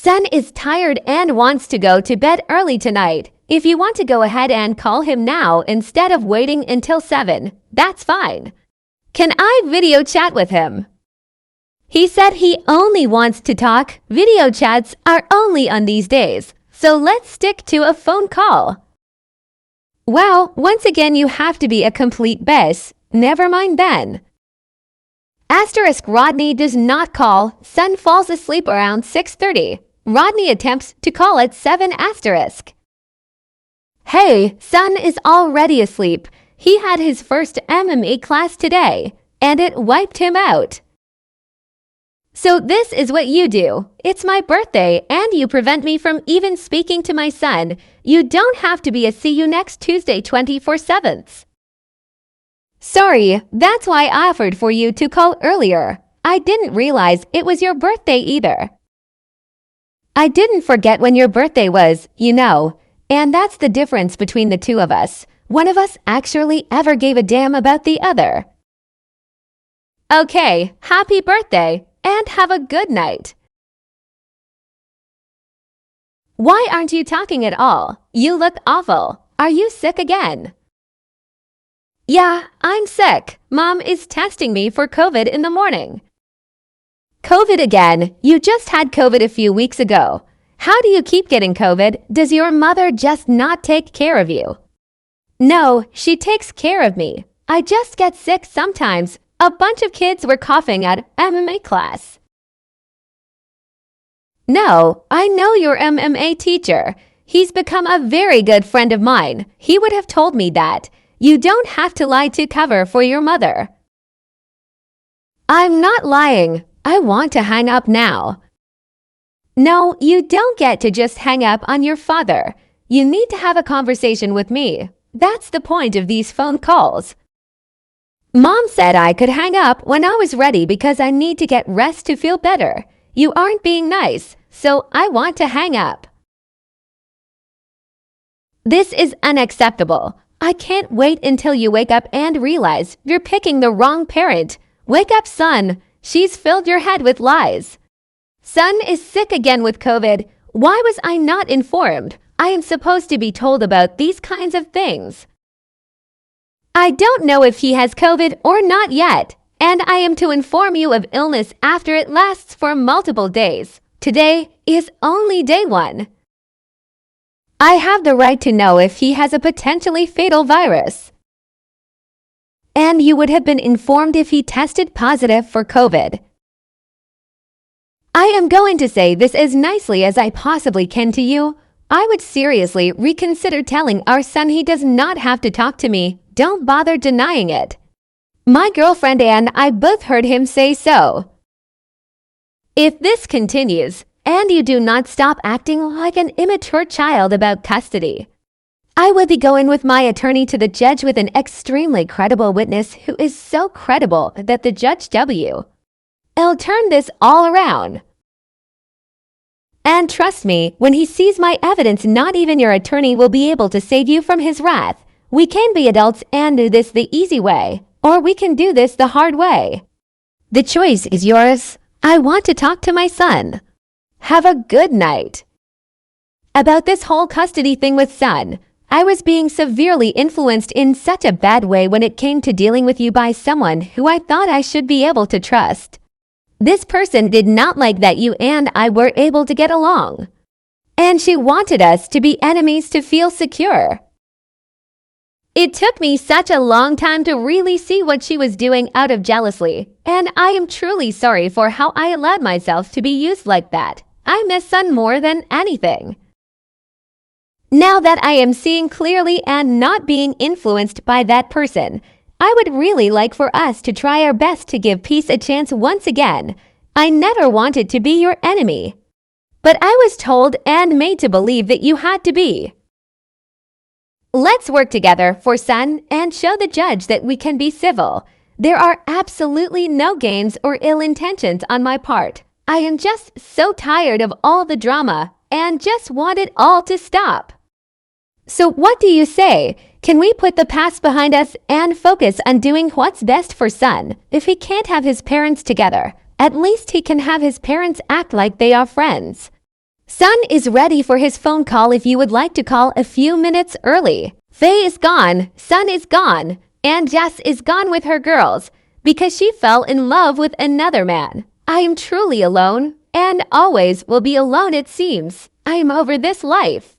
Son is tired and wants to go to bed early tonight. If you want to go ahead and call him now instead of waiting until 7, that's fine. Can I video chat with him? He said he only wants to talk. Video chats are only on these days, so let's stick to a phone call. Wow, once again you have to be a complete mess. Never mind then. Asterisk Rodney does not call. Son falls asleep around 6:30. Rodney attempts to call at 7 asterisk. Hey, Son is already asleep. He had his first MMA class today, and it wiped him out. So this is what you do. It's my birthday, and you prevent me from even speaking to my son. You don't have to be a see you next Tuesday 24/7. Sorry, that's why I offered for you to call earlier. I didn't realize it was your birthday either. I didn't forget when your birthday was, you know, and that's the difference between the two of us. One of us actually ever gave a damn about the other. Okay, happy birthday, and have a good night. Why aren't you talking at all? You look awful. Are you sick again? Yeah, I'm sick. Mom is testing me for COVID in the morning. COVID again? You just had COVID a few weeks ago. How do you keep getting COVID? Does your mother just not take care of you? No, she takes care of me. I just get sick sometimes. A bunch of kids were coughing at MMA class. No, I know your MMA teacher. He's become a very good friend of mine. He would have told me that. You don't have to lie to cover for your mother. I'm not lying. I want to hang up now. No, you don't get to just hang up on your father. You need to have a conversation with me. That's the point of these phone calls. Mom said I could hang up when I was ready because I need to get rest to feel better. You aren't being nice, so I want to hang up. This is unacceptable. I can't wait until you wake up and realize you're picking the wrong parent. Wake up, son. She's filled your head with lies. Son is sick again with COVID. Why was I not informed? I am supposed to be told about these kinds of things. I don't know if he has COVID or not yet, and I am to inform you of illness after it lasts for multiple days. Today is only day 1. I have the right to know if he has a potentially fatal virus. And you would have been informed if he tested positive for COVID. I am going to say this as nicely as I possibly can to you. I would seriously reconsider telling our son he does not have to talk to me. Don't bother denying it. My girlfriend and I both heard him say so. If this continues, and you do not stop acting like an immature child about custody, I will be going with my attorney to the judge with an extremely credible witness who is so credible that the Judge will turn this all around. And trust me, when he sees my evidence, not even your attorney will be able to save you from his wrath. We can be adults and do this the easy way, or we can do this the hard way. The choice is yours. I want to talk to my son. Have a good night. About this whole custody thing with son, I was being severely influenced in such a bad way when it came to dealing with you by someone who I thought I should be able to trust. This person did not like that you and I were able to get along. And she wanted us to be enemies to feel secure. It took me such a long time to really see what she was doing out of jealousy, and I am truly sorry for how I allowed myself to be used like that. I miss son more than anything. Now that I am seeing clearly and not being influenced by that person, I would really like for us to try our best to give peace a chance once again. I never wanted to be your enemy. But I was told and made to believe that you had to be. Let's work together for son and show the judge that we can be civil. There are absolutely no games or ill intentions on my part. I am just so tired of all the drama and just want it all to stop. So what do you say? Can we put the past behind us and focus on doing what's best for son? If he can't have his parents together, at least he can have his parents act like they are friends. Son is ready for his phone call if you would like to call a few minutes early. Faye is gone, Son is gone, and Jess is gone with her girls because she fell in love with another man. I am truly alone, and always will be alone it seems. I am over this life.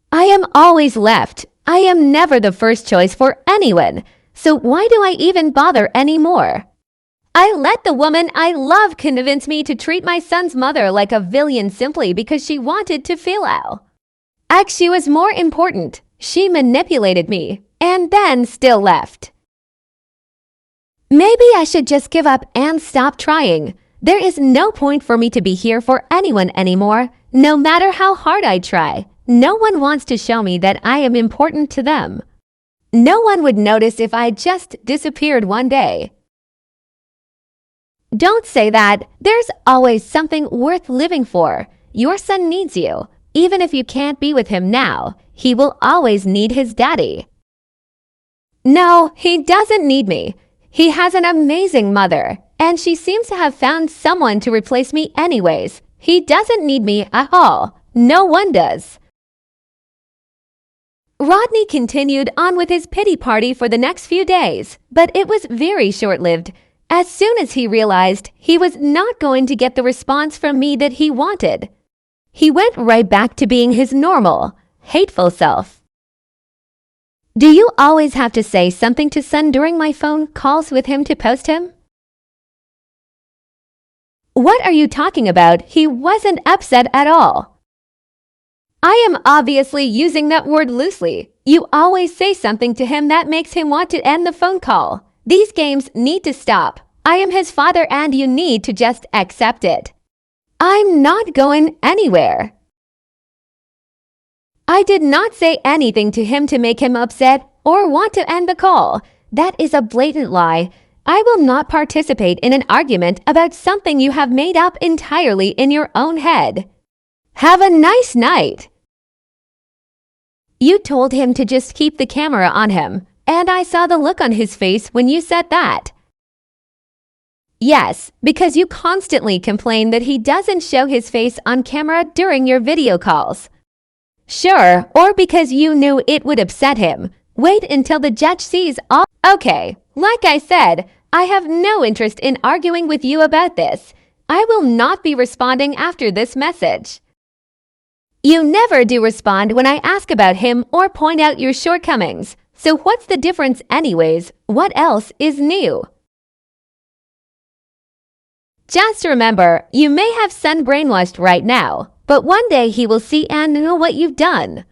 I am always left. I am never the first choice for anyone, so why do I even bother anymore? I let the woman I love convince me to treat my son's mother like a villain simply because she wanted to feel out. She was more important. She manipulated me, and then still left. Maybe I should just give up and stop trying. There is no point for me to be here for anyone anymore, no matter how hard I try. No one wants to show me that I am important to them. No one would notice if I just disappeared one day. Don't say that. There's always something worth living for. Your son needs you. Even if you can't be with him now, he will always need his daddy. No, he doesn't need me. He has an amazing mother, and she seems to have found someone to replace me anyways. He doesn't need me at all. No one does. Rodney continued on with his pity party for the next few days, but it was very short-lived. As soon as he realized he was not going to get the response from me that he wanted, he went right back to being his normal, hateful self. Do you always have to say something to Son during my phone calls with him to post him? What are you talking about? He wasn't upset at all. I am obviously using that word loosely. You always say something to him that makes him want to end the phone call. These games need to stop. I am his father and you need to just accept it. I'm not going anywhere. I did not say anything to him to make him upset or want to end the call. That is a blatant lie. I will not participate in an argument about something you have made up entirely in your own head. Have a nice night. You told him to just keep the camera on him, and I saw the look on his face when you said that. Yes, because you constantly complain that he doesn't show his face on camera during your video calls. Sure, or because you knew it would upset him. Wait until the judge sees all. Okay, like I said, I have no interest in arguing with you about this. I will not be responding after this message. You never do respond when I ask about him or point out your shortcomings. So what's the difference anyways? What else is new? Just remember, you may have Son brainwashed right now, but one day he will see and know what you've done.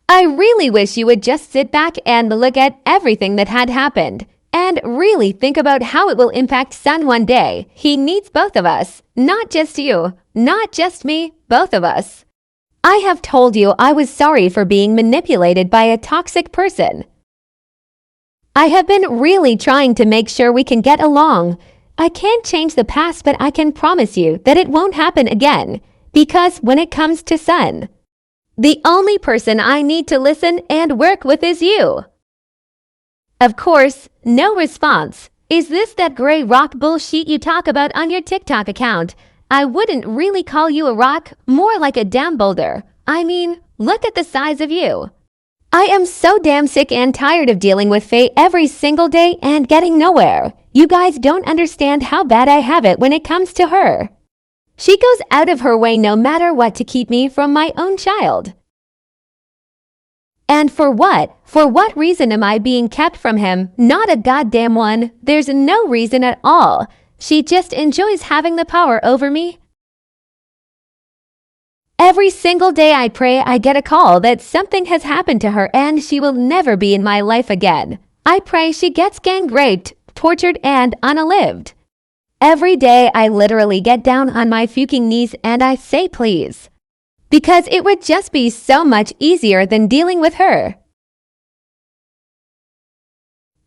I really wish you would just sit back and look at everything that had happened and really think about how it will impact Son one day. He needs both of us, not just you, not just me, both of us. I have told you I was sorry for being manipulated by a toxic person. I have been really trying to make sure we can get along. I can't change the past, but I can promise you that it won't happen again, because when it comes to Son, the only person I need to listen and work with is you. Of course, no response. Is this that gray rock bullshit you talk about on your TikTok account? I wouldn't really call you a rock, more like a damn boulder. I mean, look at the size of you. I am so damn sick and tired of dealing with Faye every single day and getting nowhere. You guys don't understand how bad I have it when it comes to her. She goes out of her way no matter what to keep me from my own child. And for what? For what reason am I being kept from him? Not a goddamn one. There's no reason at all. She just enjoys having the power over me. Every single day I pray I get a call that something has happened to her and she will never be in my life again. I pray she gets gang raped, tortured, and unalived. Every day I literally get down on my fucking knees and I say please. Because it would just be so much easier than dealing with her.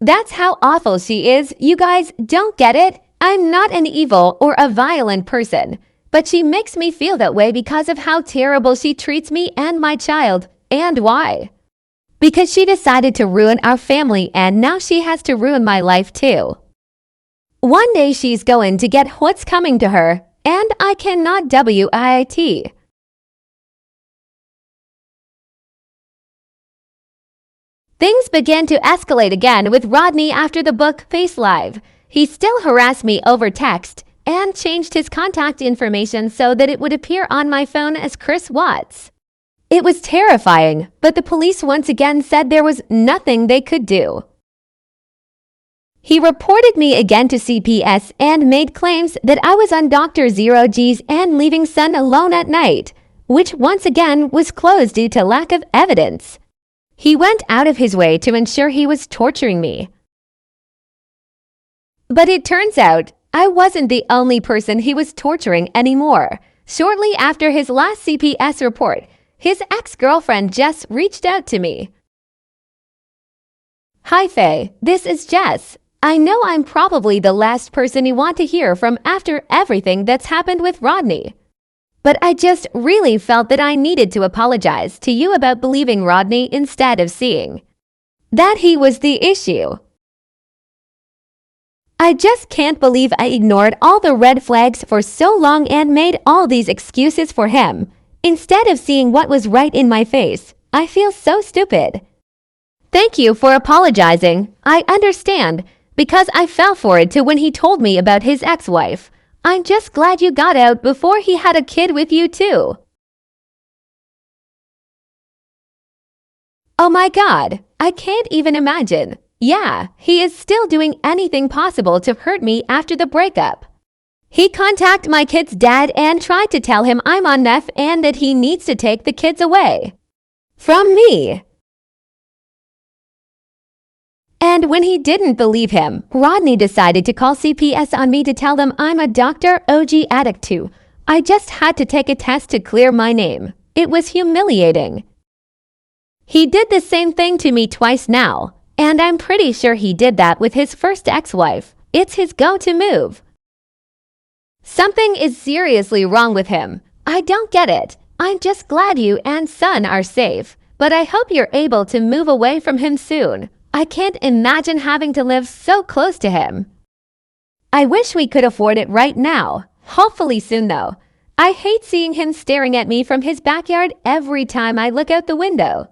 That's how awful she is. You guys don't get it? I'm not an evil or a violent person, but she makes me feel that way because of how terrible she treats me and my child. And why? Because she decided to ruin our family and now she has to ruin my life too. One day she's going to get what's coming to her, and I cannot wait. Things began to escalate again with Rodney after the book Face Live. He still harassed me over text and changed his contact information so that it would appear on my phone as Chris Watts. It was terrifying, but the police once again said there was nothing they could do. He reported me again to CPS and made claims that I was on Dr. Zero G's and leaving son alone at night, which once again was closed due to lack of evidence. He went out of his way to ensure he was torturing me. But it turns out I wasn't the only person he was torturing anymore. Shortly after his last CPS report, his ex-girlfriend Jess reached out to me. Hi Faye, this is Jess. I know I'm probably the last person you want to hear from after everything that's happened with Rodney. But I just really felt that I needed to apologize to you about believing Rodney instead of seeing that he was the issue. I just can't believe I ignored all the red flags for so long and made all these excuses for him. Instead of seeing what was right in my face, I feel so stupid. Thank you for apologizing. I understand, because I fell for it too when he told me about his ex-wife. I'm just glad you got out before he had a kid with you too. Oh my God, I can't even imagine. Yeah, he is still doing anything possible to hurt me after the breakup. He contacted my kid's dad and tried to tell him I'm on meth and that he needs to take the kids away from me. And when he didn't believe him, Rodney decided to call CPS on me to tell them I'm a Dr. OG addict too. I just had to take a test to clear my name. It was humiliating. He did the same thing to me twice now, and I'm pretty sure he did that with his first ex-wife. It's his go-to move. Something is seriously wrong with him. I don't get it. I'm just glad you and son are safe, but I hope you're able to move away from him soon. I can't imagine having to live so close to him. I wish we could afford it right now. Hopefully soon though. I hate seeing him staring at me from his backyard every time I look out the window.